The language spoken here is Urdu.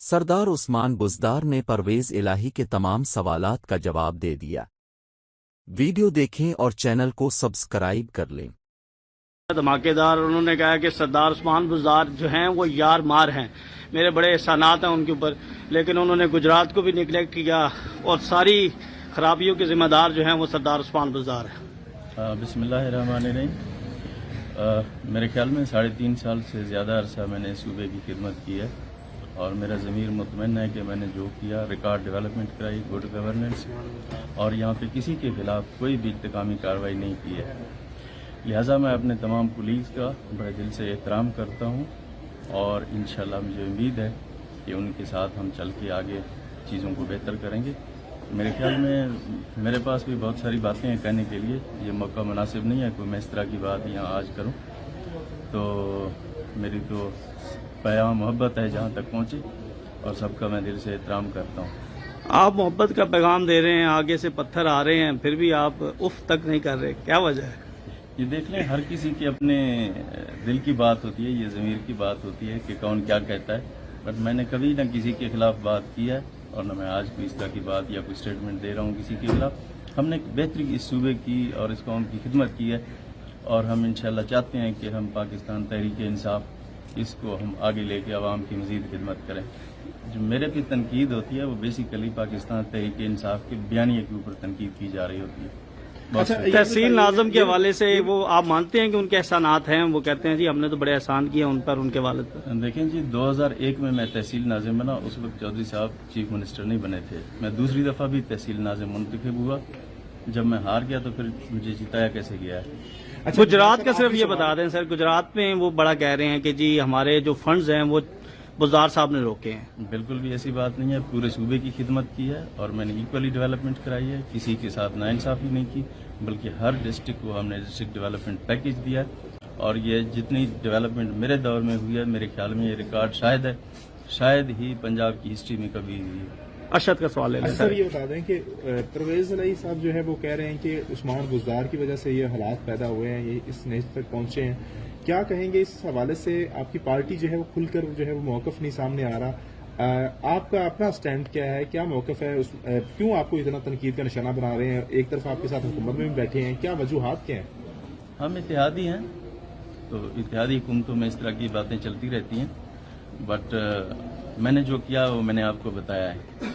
سردار عثمان بزدار نے پرویز الہی کے تمام سوالات کا جواب دے دیا۔ ویڈیو دیکھیں اور چینل کو سبسکرائب کر لیں۔ دھماکے دار انہوں نے کہا کہ سردار عثمان بزدار جو ہیں وہ یار مار ہیں، میرے بڑے احسانات ہیں ان کے اوپر، لیکن انہوں نے گجرات کو بھی نیگلیکٹ کیا اور ساری خرابیوں کے ذمہ دار جو ہیں وہ سردار عثمان بزدار ہیں۔ بسم اللہ الرحمن الرحیم۔ میرے خیال میں 3.5 سال سے زیادہ عرصہ میں نے صوبے کی خدمت کی ہے اور میرا ضمیر مطمئن ہے کہ میں نے جو کیا، ریکارڈ ڈیولپمنٹ کرائی، گڈ گورننس، اور یہاں پہ کسی کے خلاف کوئی بھی انتقامی کارروائی نہیں کی ہے۔ لہٰذا میں اپنے تمام کولیگز کا بڑے دل سے احترام کرتا ہوں اور انشاءاللہ مجھے امید ہے کہ ان کے ساتھ ہم چل کے آگے چیزوں کو بہتر کریں گے۔ میرے خیال میں میرے پاس بھی بہت ساری باتیں ہیں کہنے کے لیے، یہ موقع مناسب نہیں ہے کوئی میں اس طرح کی بات یہاں آج کروں، تو میری تو پیغام محبت ہے جہاں تک پہنچے اور سب کا میں دل سے احترام کرتا ہوں۔ آپ محبت کا پیغام دے رہے ہیں، آگے سے پتھر آ رہے ہیں، پھر بھی آپ اف تک نہیں کر رہے، کیا وجہ ہے؟ یہ دیکھ لیں، ہر کسی کی اپنے دل کی بات ہوتی ہے، یہ ضمیر کی بات ہوتی ہے کہ کون کیا کہتا ہے، بٹ میں نے کبھی نہ کسی کے خلاف بات کی ہے اور نہ میں آج کوئی اس طرح کی بات یا کوئی اسٹیٹمنٹ دے رہا ہوں کسی کے خلاف۔ ہم نے بہتری اس صوبے کی اور اس قوم کی خدمت کی ہے اور ہم انشاءاللہ چاہتے ہیں کہ ہم پاکستان تحریک انصاف اس کو ہم آگے لے کے عوام کی مزید خدمت کریں۔ جو میرے پہ تنقید ہوتی ہے وہ بیسیکلی پاکستان تحریک انصاف کے بیانیے کے اوپر تنقید کی جا رہی ہوتی ہے۔ تحصیل ناظم کے حوالے سے وہ آپ مانتے ہیں کہ ان کے احسانات ہیں؟ وہ کہتے ہیں جی ہم نے تو بڑے احسان کیے ان پر، ان کے والد پر۔ دیکھیں جی، 2001 میں تحصیل ناظم بنا، اس وقت چودھری صاحب چیف منسٹر نہیں بنے تھے، میں دوسری دفعہ بھی تحصیل ناظم منتخب ہوا، جب میں ہار گیا تو پھر مجھے جتایا کیسے گیا ہے۔ گجرات کا صرف یہ بتا دیں سر، گجرات میں وہ بڑا کہہ رہے ہیں کہ جی ہمارے جو فنڈز ہیں وہ بزدار صاحب نے روکے ہیں۔ بالکل بھی ایسی بات نہیں ہے، پورے صوبے کی خدمت کی ہے اور میں نے ایکولی ڈیولپمنٹ کرائی ہے، کسی کے ساتھ ناانصافی نہیں کی، بلکہ ہر ڈسٹرکٹ کو ہم نے ڈسٹرکٹ ڈیولپمنٹ پیکج دیا ہے اور یہ جتنی ڈیولپمنٹ میرے دور میں ہوئی ہے، میرے خیال میں یہ ریکارڈ شاید ہی پنجاب کی ہسٹری میں کبھی ہوئی ہے۔ ارشد کا سوال ہے سر، یہ بتا دیں کہ پرویز الہی صاحب جو ہے وہ کہہ رہے ہیں کہ عثمان بزدار کی وجہ سے یہ حالات پیدا ہوئے ہیں، یہ اس نیچ تک پہنچے ہیں، کیا کہیں گے اس حوالے سے؟ آپ کی پارٹی جو ہے وہ کھل کر جو ہے وہ موقف نہیں سامنے آ رہا، آپ کا اپنا سٹینڈ کیا ہے، کیا موقف ہے، کیوں آپ کو اتنا تنقید کا نشانہ بنا رہے ہیں؟ ایک طرف آپ کے ساتھ حکومت میں بھی بیٹھے ہیں، کیا وجوہات کیا ہیں؟ ہم اتحادی ہیں تو اتحادی حکومتوں میں اس طرح کی باتیں چلتی رہتی ہیں، بٹ میں نے جو کیا وہ میں نے آپ کو بتایا ہے۔